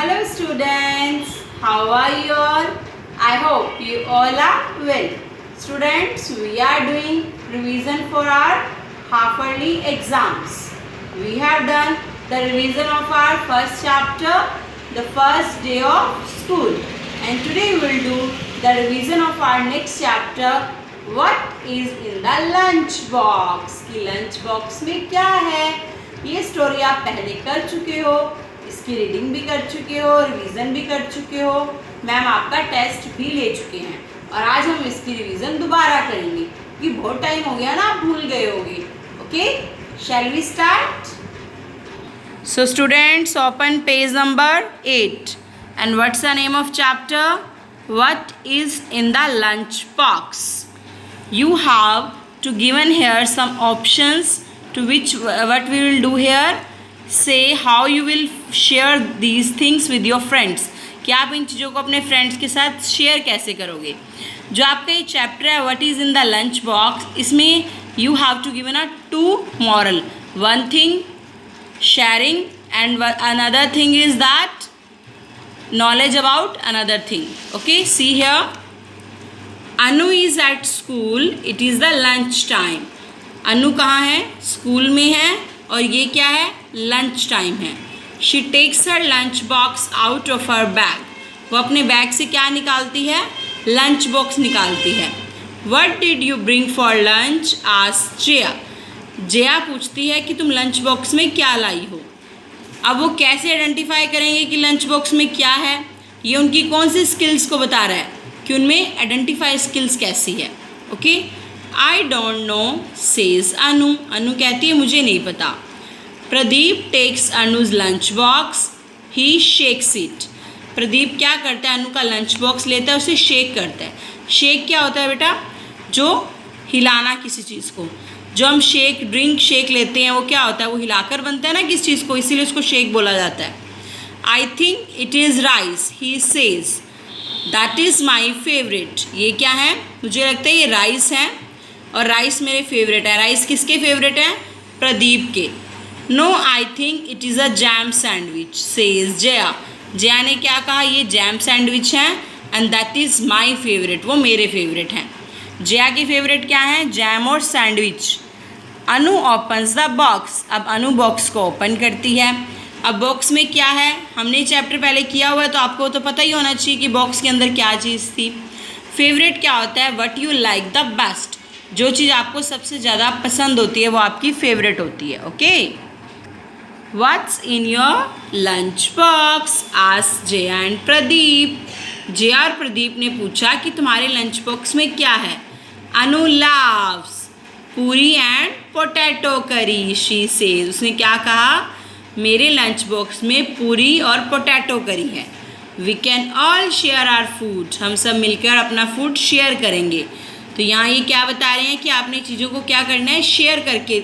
Hello students, how are you all? I hope you all are well. Students, we are doing revision for our half-yearly exams. We have done the revision of our first chapter, the first day of school. And today we will do the revision of our next chapter, what is in the lunch box. कि lunch box में क्या है? ये story आप पहले कर चुके हो, इसकी रीडिंग भी कर चुके हो, रिवीजन भी कर चुके हो, मैम आपका टेस्ट भी ले चुके हैं और आज हम इसकी रिवीजन दोबारा करेंगे क्योंकि बहुत टाइम हो गया ना, आप भूल गए होंगे. Okay, shall we start? So students, open page number 8 and what's the name of chapter? What is in the lunch box? You have to given here some options to which what we will do here. Say how you will share these things with your friends. कि आप इन चीज़ों को अपने friends के साथ share कैसे करोगे. जो आपका ये चैप्टर है what is in the lunch box, इसमें you have to given a 2 moral. One thing sharing and another thing is that knowledge about another thing. Okay, see here, Anu is at school, it is the lunch time. Anu कहाँ है? School में है और ये क्या है? Lunch time है. She takes her lunch box out of her bag. वो अपने बैग से क्या निकालती है? लंच बॉक्स निकालती है. What did you bring for lunch? Asked Jaya. Jaya पूछती है कि तुम लंच बॉक्स में क्या लाई हो. अब वो कैसे आइडेंटिफाई करेंगे कि लंच बॉक्स में क्या है? ये उनकी कौन सी स्किल्स को बता रहा है कि उनमें आइडेंटिफाई स्किल्स कैसी है. Okay, I don't know says Anu. Anu कहती है मुझे नहीं पता. Pradeep takes Anuj lunch box, he shakes it. Pradeep क्या करता है? अनु का लंच बॉक्स लेता है, उसे शेक करता है. शेक क्या होता है बेटा? जो हिलाना किसी चीज़ को. जो हम ड्रिंक शेक लेते हैं वो क्या होता है? वो हिलाकर बनता है ना किस चीज़ को, इसीलिए उसको शेक बोला जाता है. आई think it is rice, he says. That is my favourite. ये क्या है? मुझे लगता है ये राइस है और राइस मेरे फेवरेट है. राइस किसके फेवरेट है? प्रदीप के. No, I think it is a jam sandwich, says Jaya. Jaya ने क्या कहा? ये जैम सैंडविच है and that is my favourite. वो मेरे फेवरेट हैं. जया के फेवरेट क्या है? जैम और sandwich. Anu opens the box. अब अनु बॉक्स को ओपन करती है. अब बॉक्स में क्या है? हमने चैप्टर पहले किया हुआ है तो आपको तो पता ही होना चाहिए कि बॉक्स के अंदर क्या चीज़ थी. फेवरेट क्या होता है? What you like the best. जो चीज़ आपको सबसे ज़्यादा पसंद होती है वो आपकी फेवरेट होती है. Okay, what's in your lunch box? Asked Jaya and Pradeep. Jaya और प्रदीप ने पूछा कि तुम्हारे लंच बॉक्स में क्या है. अनु लाव्स. पूरी एंड पोटैटो करी, शी सेज. उसने क्या कहा? मेरे लंच बॉक्स में पूरी और पोटैटो करी है. We can all share our food. हम सब मिलकर अपना फूड शेयर करेंगे. तो यहाँ ये क्या बता रहे हैं कि आपने चीज़ों को क्या करना है? शेयर करके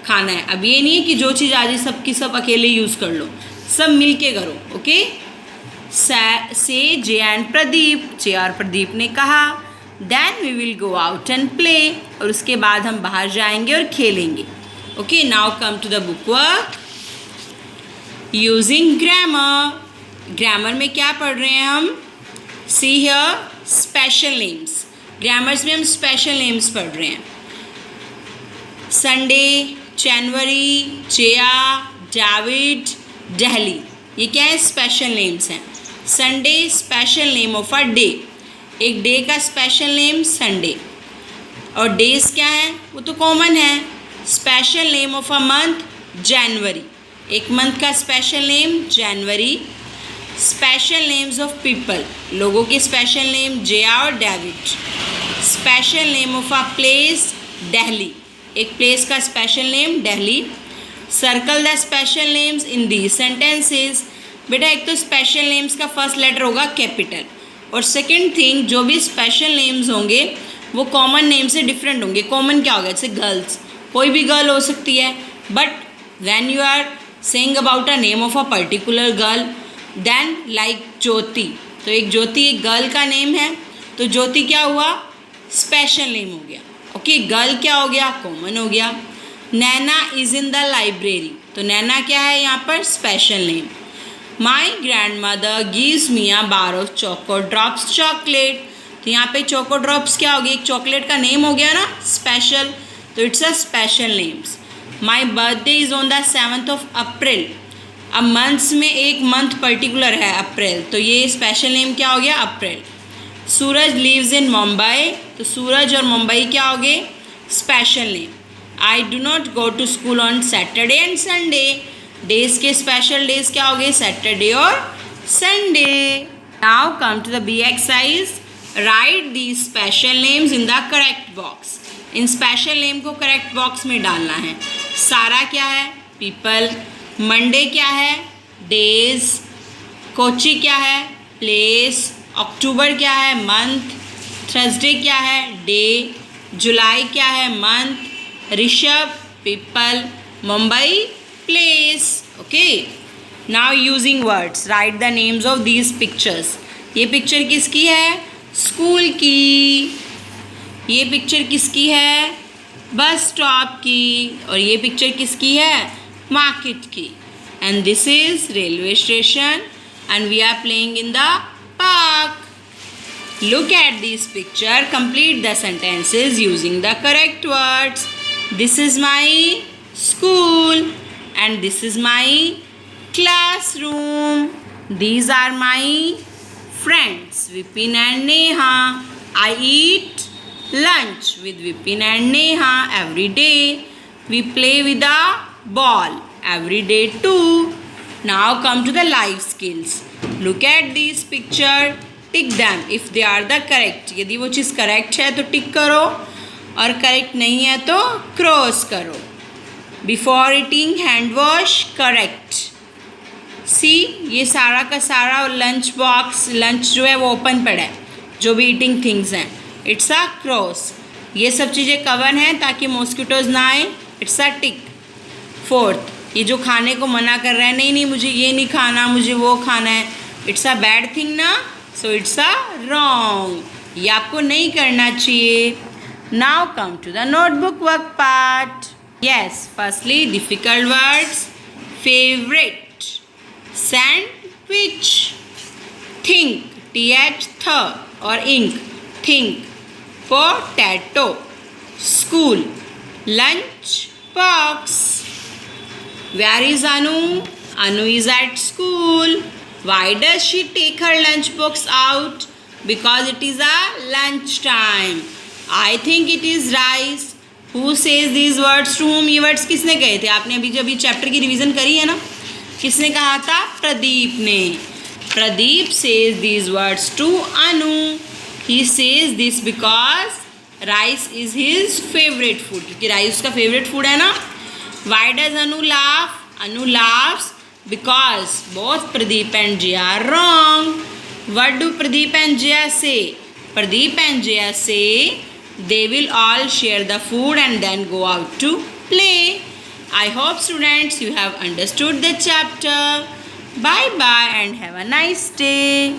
खाना है. अब ये नहीं है कि जो चीज़ आज सब की सब अकेले यूज़ कर लो, सब मिल के करो. ओके, से जया एंड प्रदीप. जया और प्रदीप ने कहा then we will go out and play. और उसके बाद हम बाहर जाएंगे और खेलेंगे. Okay, now come to the book work. Using grammar. Grammar में क्या पढ़ रहे हैं हम? See here, special names. Grammars में हम स्पेशल नेम्स पढ़ रहे हैं. Sunday, January, Jaya, David, Delhi. ये क्या है? स्पेशल नेम्स हैं. Sunday special name of a day. एक डे का स्पेशल नेम संडे. और डेज क्या है? वो तो कॉमन है. Special name of a month January. एक मंथ का स्पेशल नेम जनवरी. Special names of people. लोगों के स्पेशल नेम जया और David. Special name of a place Delhi. एक प्लेस का special name Delhi. Circle the special names in these sentences. बेटा एक तो स्पेशल नेम्स का फर्स्ट लेटर होगा कैपिटल और सेकंड थिंग जो भी स्पेशल नेम्स होंगे वो कॉमन नेम से डिफरेंट होंगे. कॉमन क्या होगा? जैसे गर्ल्स, कोई भी गर्ल हो सकती है. But when you are saying about a name of a particular girl, then like Jyoti. तो एक ज्योति एक गर्ल का नेम है तो ज्योति क्या हुआ? स्पेशल नेम हो गया. ओके, गर्ल क्या हो गया? कॉमन हो गया. नैना इज़ इन द लाइब्रेरी. तो नैना क्या है यहाँ पर? Special name. My grand mother gives me a bar of choco drops chocolate. तो यहाँ पे चोको ड्रॉप्स क्या हो गया, एक चॉकलेट का नेम हो गया ना, स्पेशल, तो it's a special names. My birthday is on the 7th of April। अब मंथ्स में एक मंथ पर्टिकुलर है अप्रैल, तो ये स्पेशल नेम क्या हो गया, अप्रैल। सूरज लिव्स इन मुंबई, तो सूरज और मुंबई क्या हो गए, special name. I do not go to school on Saturday and Sunday, days के स्पेशल डेज क्या हो गए, सैटरडे और Sunday. Now come to the B exercise, write the special names in the correct box. इन special name को correct box में डालना है। सारा क्या है, पीपल। मंडे क्या है, डेज। कोची क्या है, प्लेस। अक्टूबर क्या है, मंथ। थर्सडे क्या है, डे। जुलाई क्या है, month. Rishabh, people. Mumbai, place. Okay, now using words, right the names of these pictures. ये पिक्चर किसकी है, स्कूल की। ये पिक्चर किसकी है, बस स्टॉप की। और ये पिक्चर किसकी है, मार्केट की। And this is railway station and we are playing in the park. Look at this picture, complete the sentences using the correct words. This is my school and this is my classroom. These are my friends, Vipin and Neha. I eat lunch with Vipin and Neha every day. We play with a ball every day too. Now come to the life skills. Look at this picture. Tick them if they are the correct. यदि वो चीज़ correct है तो टिक करो और correct नहीं है तो cross करो। Before eating hand wash, correct. See, ये सारा का सारा लंच बॉक्स, लंच जो है वो ओपन पड़ा है, जो भी ईटिंग थिंग्स हैं, इट्स अ क्रॉस। ये सब चीज़ें कवर हैं ताकि मॉस्किटोज़ ना आए, इट्स अ टिक। फोर्थ, ये जो खाने को मना कर रहा है, नहीं नहीं मुझे ये नहीं खाना, मुझे वो खाना है, इट्स अ बैड थिंग ना, सो इट्स अ रॉन्ग, ये आपको नहीं करना चाहिए। Now come to the notebook work part. Yes, firstly difficult words, favourite, sandwich, think, TH थ और ink, think, potato, school, lunch box. Where is Anu, Anu is at school. Why does she take her lunch box out? Because it is a lunch time. I think it is rice. Who says these words to whom? ये words किसने कहे थे? आपने अभी जब ये chapter की revision करी है ना, किसने कहा था? प्रदीप ने। Pradeep says these words to Anu. He says this because rice is his favorite food. क्योंकि राइस उसका favorite food है ना। Why does Anu laugh? Anu laughs because both Pradeep and Jaya are wrong. What do Pradeep and Jaya say? Pradeep and Jaya say they will all share the food and then go out to play. I hope students you have understood the chapter. Bye bye and have a nice day.